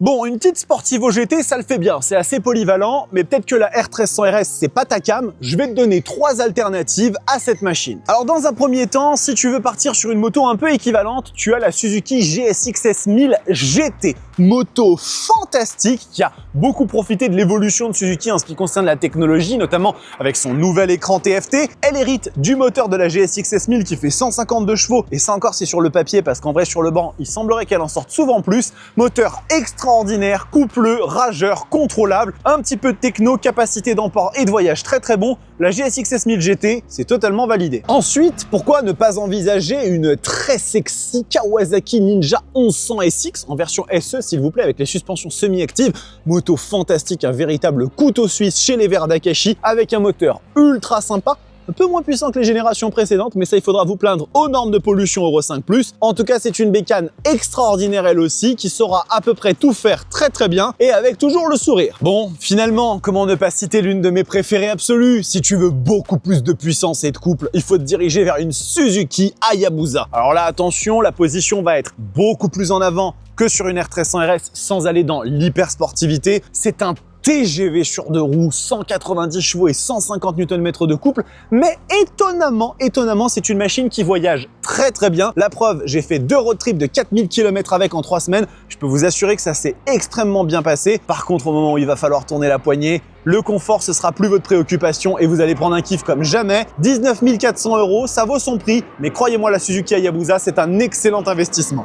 Bon, une petite Sportivo GT, ça le fait bien, c'est assez polyvalent, mais peut-être que la R1300 RS, c'est pas ta cam. Je vais te donner 3 alternatives à cette machine. Alors dans un premier temps, si tu veux partir sur une moto un peu équivalente, tu as la Suzuki GSX-S 1000 GT. Moto fantastique qui a beaucoup profité de l'évolution de Suzuki en ce qui concerne la technologie, notamment avec son nouvel écran TFT. Elle hérite du moteur de la GSX-S 1000 qui fait 152 chevaux, et ça encore c'est sur le papier parce qu'en vrai sur le banc, il semblerait qu'elle en sorte souvent plus. Moteur extraordinaire, coupleux, rageur, contrôlable, un petit peu de techno, capacité d'emport et de voyage très bon. La GSX-S 1000 GT, c'est totalement validé. Ensuite, pourquoi ne pas envisager une très sexy Kawasaki Ninja 1100 SX en version SE, s'il vous plaît, avec les suspensions semi-actives. Moto fantastique, un véritable couteau suisse chez les verts d'Akashi, avec un moteur ultra sympa, un peu moins puissant que les générations précédentes, mais ça, il faudra vous plaindre aux normes de pollution Euro 5+. En tout cas, c'est une bécane extraordinaire elle aussi, qui saura à peu près tout faire très bien, et avec toujours le sourire. Bon, finalement, comment ne pas citer l'une de mes préférées absolues? Si tu veux beaucoup plus de puissance et de couple, il faut te diriger vers une Suzuki Hayabusa. Alors là, attention, la position va être beaucoup plus en avant que sur une R1300 RS, sans aller dans l'hyper-sportivité. C'est un TGV sur deux roues, 190 chevaux et 150 Nm de couple, mais étonnamment, c'est une machine qui voyage très bien. La preuve, j'ai fait 2 road trips de 4000 km avec en 3 semaines. Je peux vous assurer que ça s'est extrêmement bien passé. Par contre, au moment où il va falloir tourner la poignée, le confort, ce sera plus votre préoccupation et vous allez prendre un kiff comme jamais. 19 400 €, ça vaut son prix, mais croyez-moi, la Suzuki Hayabusa, c'est un excellent investissement.